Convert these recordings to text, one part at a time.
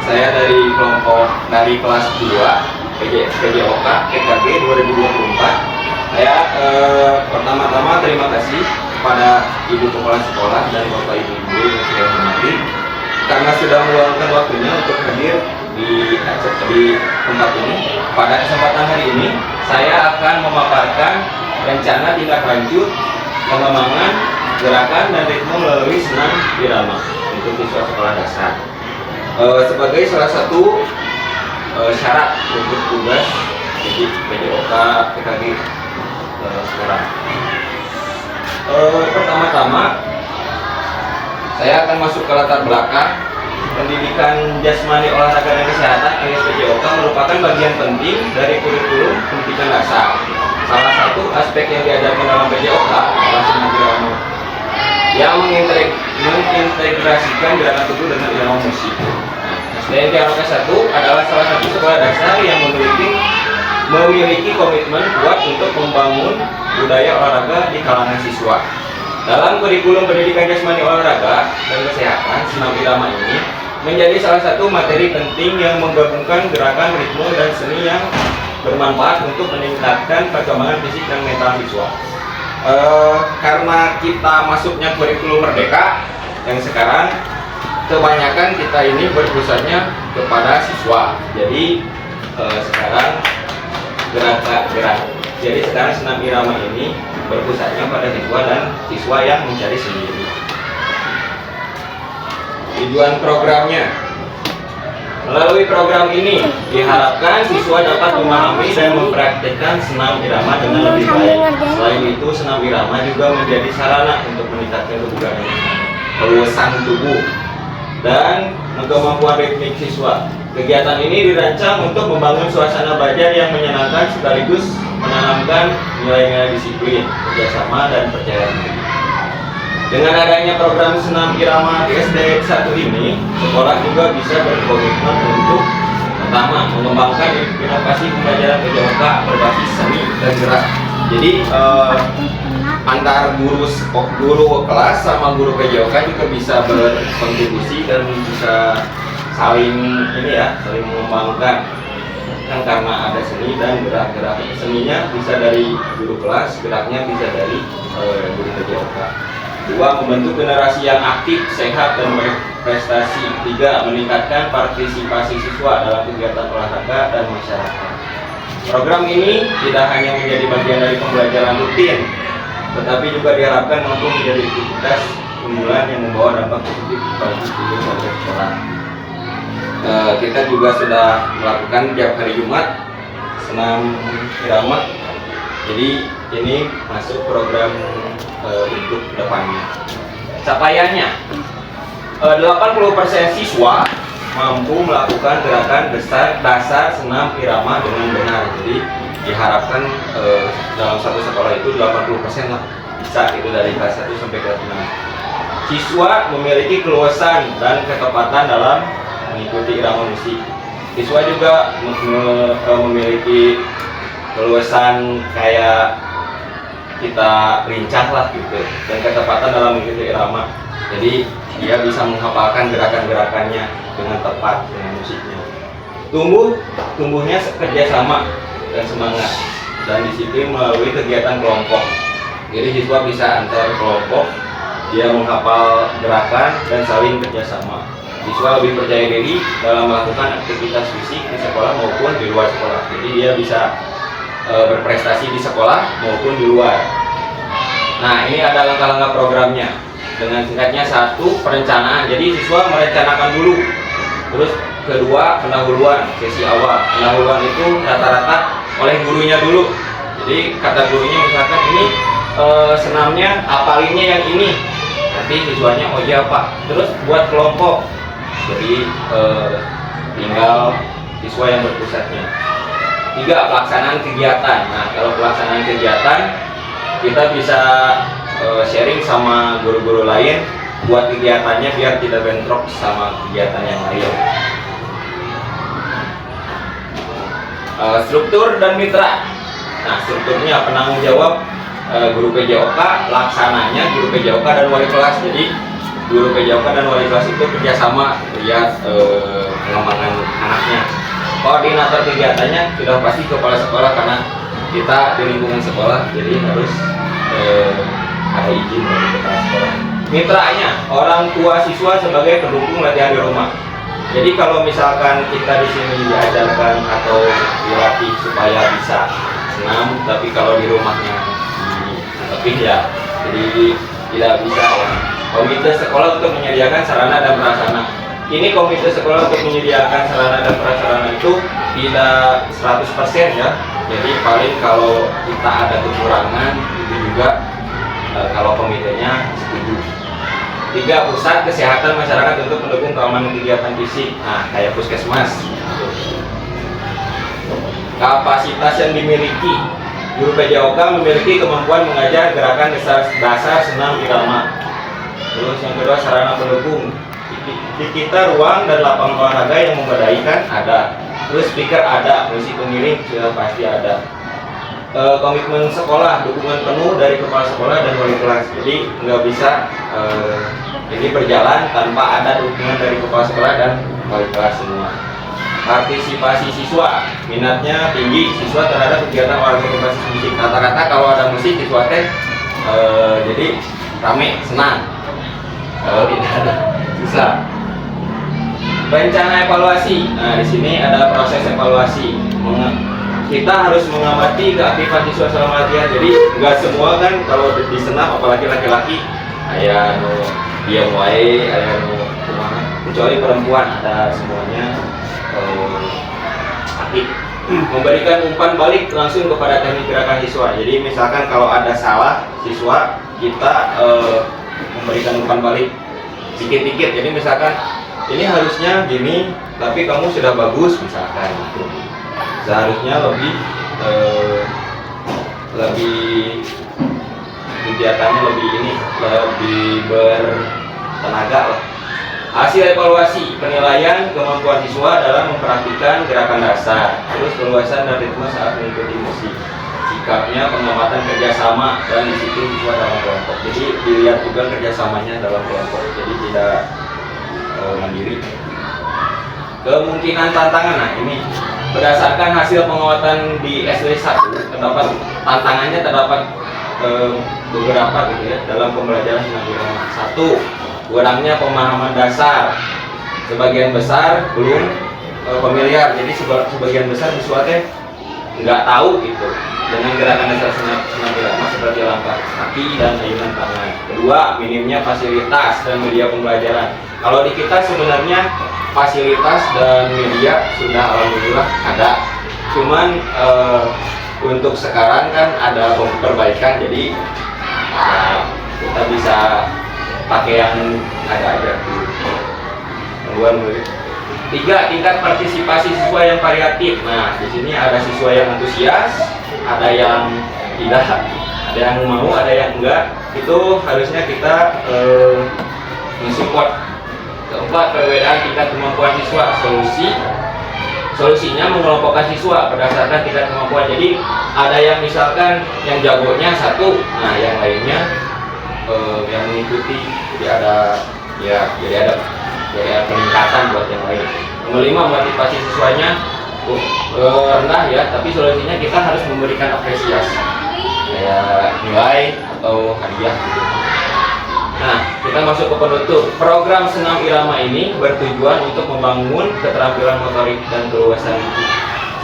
Saya dari kelas 2 PJOK PKG 2024. Saya pertama-tama terima kasih kepada Ibu Kepala Sekolah dan Bapak Ibu guru yang saya hormati karena sudah meluangkan waktunya untuk hadir di tempat ini. Pada kesempatan hari ini, saya akan memaparkan rencana tindak lanjut pengembangan gerakan dan ritme melalui senam irama untuk siswa sekolah dasar. Sebagai salah satu syarat untuk tugas di PJOK PKG sekarang. Pertama-tama, saya akan masuk ke latar belakang. Pendidikan jasmani olahraga dan kesehatan alias PJOK merupakan bagian penting dari kurikulum pendidikan dasar. Salah satu aspek yang diajarkan dalam PJOK adalah senam irama yang mengintegrasikan gerakan tubuh dengan irama musik. SDN Tiaroka 1 adalah salah satu sekolah dasar yang memiliki komitmen kuat untuk membangun budaya olahraga di kalangan siswa. Dalam kurikulum pendidikan jasmani olahraga dan kesehatan, senam irama ini menjadi salah satu materi penting yang menggabungkan gerakan, ritme, dan seni yang bermanfaat untuk meningkatkan perkembangan fisik dan mental siswa. Karena kita masuknya kurikulum merdeka yang sekarang, kebanyakan kita ini berpusatnya kepada siswa. Jadi sekarang Jadi sekarang senam irama ini berpusatnya pada siswa dan siswa yang mencari sendiri. Tujuan programnya, melalui program ini diharapkan siswa dapat memahami dan mempraktikkan senam irama dengan lebih baik. Selain itu, senam irama juga menjadi sarana untuk meningkatkan keluasan tubuh dan kemampuan ritmik siswa. Kegiatan ini dirancang untuk membangun suasana belajar yang menyenangkan sekaligus menanamkan nilai-nilai disiplin, kerjasama, dan percaya diri. Dengan adanya program senam irama di SD 1 ini, sekolah juga bisa berkomitmen untuk pertama, mengembangkan inovasi pembelajaran PJOK berbasis seni dan gerak. Jadi antar guru kelas sama guru PJOK juga bisa berkontribusi dan bisa saling mengembangkan, kan karena ada seni dan gerak-gerak. Seninya bisa dari guru kelas, geraknya bisa dari guru PJOK. 2. Membentuk generasi yang aktif, sehat, dan berprestasi. 3. Meningkatkan partisipasi siswa dalam kegiatan olahraga dan masyarakat. Program ini tidak hanya menjadi bagian dari pembelajaran rutin, tetapi juga diharapkan mampu menjadi aktivitas unggulan yang membawa dampak positif bagi seluruh warga sekolah. Kita juga sudah melakukan tiap hari Jumat senam irama. Jadi ini masuk program untuk depannya. Capaiannya, 80% siswa mampu melakukan gerakan dasar senam irama dengan benar. Jadi diharapkan dalam satu sekolah itu 80% lah bisa itu dari kelas 1 sampai kelas 6. Siswa memiliki keluasan dan ketepatan dalam mengikuti irama musik. Siswa juga memiliki keluasan kayak kita lincah lah gitu, dan ketepatan dalam mengikuti irama. Jadi dia bisa menghafalkan gerakan-gerakannya dengan tepat dengan musiknya. Tumbuhnya kerjasama dan semangat dan disiplin melalui kegiatan kelompok. Jadi siswa bisa antar kelompok, dia menghafal gerakan dan saling kerjasama. Siswa lebih percaya diri dalam melakukan aktivitas fisik di sekolah maupun di luar sekolah. Jadi dia bisa berprestasi di sekolah maupun di luar. Nah, ini ada langkah-langkah programnya. Dengan singkatnya, 1. Perencanaan. Jadi siswa merencanakan dulu. Terus kedua, pendahuluan, sesi awal. Pendahuluan itu rata-rata oleh gurunya dulu. Jadi kata gurunya misalkan ini senamnya apalinnya yang ini. Nanti siswanya oh iya Pak. Terus buat kelompok. Jadi tinggal siswa yang berpusatnya. 3. Pelaksanaan kegiatan. Nah, kalau pelaksanaan kegiatan kita bisa sharing sama guru-guru lain buat kegiatannya biar tidak bentrok sama kegiatan yang lain. Struktur dan mitra. Nah, strukturnya penanggung jawab guru PJOK, laksananya guru PJOK dan wali kelas. Jadi guru PJOK dan wali kelas itu kerjasama, lihat pengembangan anaknya. Koordinator kegiatannya sudah pasti kepala sekolah karena kita di lingkungan sekolah, jadi harus ada izin dari kepala sekolah. Mitranya orang tua siswa sebagai pendukung latihan di rumah. Jadi kalau misalkan kita di sini diajarkan atau dilatih supaya bisa senam, tapi kalau di rumahnya lebih ya, jadi tidak bisa ya. Komite sekolah untuk menyediakan sarana dan prasarana. Ini komite sekolah untuk menyediakan sarana dan prasarana itu tidak 100% ya. Jadi paling kalau kita ada kekurangan itu juga kalau komitenya setuju. 3. Pusat kesehatan masyarakat untuk mendukung keamanan kegiatan fisik. Nah, kayak puskesmas. Kapasitas yang dimiliki. Guru PJOK memiliki kemampuan mengajar gerakan dasar senam irama. Terus yang kedua, sarana pendukung. Di kita ruang dan lapangan olahraga yang memadai kan ada. Terus speaker ada, musik pengiring sudah pasti ada. Komitmen sekolah, dukungan penuh dari kepala sekolah dan wali kelas. Jadi nggak bisa ini berjalan tanpa ada dukungan dari kepala sekolah dan wali kelas semua. Partisipasi siswa, minatnya tinggi siswa terhadap kegiatan olahraga berbasis musik. Rata-rata kalau ada musik siswa jadi rame, senang. Kalau tidak ada, susah. Rencana evaluasi. Nah, di sini ada proses evaluasi. Kita harus mengamati keaktifan siswa selama latihan. Jadi nggak semua kan kalau di senam, apalagi laki-laki, ayah dia mulai, ayah kemana, kecuali perempuan ada semuanya aktif. Memberikan umpan balik langsung kepada teknik gerakan siswa. Jadi misalkan kalau ada salah siswa, kita memberikan umpan balik dikit-dikit. Jadi misalkan ini harusnya gini, tapi kamu sudah bagus misalkan gitu. Seharusnya lebih kegiatannya lebih bertenaga lah. Hasil evaluasi penilaian kemampuan siswa dalam mempraktikkan gerakan dasar, terus keluasan dan ritme saat mengikuti musik, sikapnya, pengamatan kerjasama dan disiplin siswa dalam kelompok. Jadi dilihat juga kerjasamanya dalam kelompok, jadi tidak mandiri. Kemungkinan tantangan, nah ini berdasarkan hasil penguatan di SD 1 terdapat tantangannya beberapa gitu ya dalam pembelajaran senam irama. 1. Kurangnya pemahaman dasar, sebagian besar belum familiar, jadi sebagian besar siswa nggak tahu gitu dengan gerakan dasar senam irama seperti langkah kaki dan ayunan tangan. 2. Minimnya fasilitas dan media pembelajaran. Kalau di kita sebenarnya fasilitas dan media sudah alhamdulillah ada, cuman untuk sekarang kan ada perbaikan, jadi kita bisa pakai yang ada aja. 3. Tingkat partisipasi siswa yang variatif. Nah, di sini ada siswa yang antusias, ada yang tidak, ada yang mau, ada yang enggak. Itu harusnya kita mensupport. 4. Perbedaan tingkat kemampuan siswa. Solusinya mengelompokkan siswa berdasarkan tingkat kemampuan. Jadi ada yang misalkan yang jagonya 1, nah yang lainnya yang mengikuti. Jadi ada peningkatan buat yang lain. Nomor 5, motivasi siswanya rendah ya, tapi solusinya kita harus memberikan apresiasi kayak nilai atau hadiah gitu. Nah, kita masuk ke penutup. Program senam irama ini bertujuan untuk membangun keterampilan motorik dan keluasan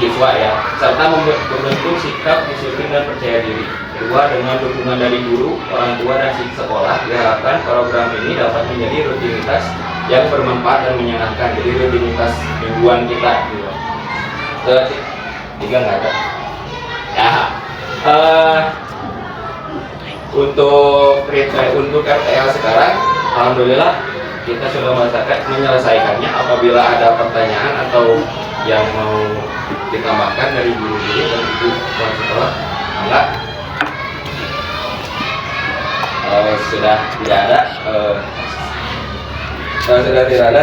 siswa ya, serta membentuk sikap disiplin dan percaya diri. 2. Dengan dukungan dari guru, orang tua dan sekolah, diharapkan program ini dapat menjadi rutinitas yang bermanfaat dan menyenangkan. Jadi rutinitas mingguan kita. 3 nggak ada. Ya. Untuk RTL sekarang, alhamdulillah kita sudah menyelesaikannya. Apabila ada pertanyaan atau yang mau ditambahkan dari guru-guru dan ibu kepala sekolah, enggak? Sudah tidak ada.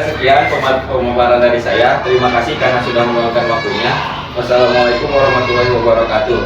Sekian pemaparan dari saya. Terima kasih karena sudah meluangkan waktunya. Wassalamualaikum warahmatullahi wabarakatuh.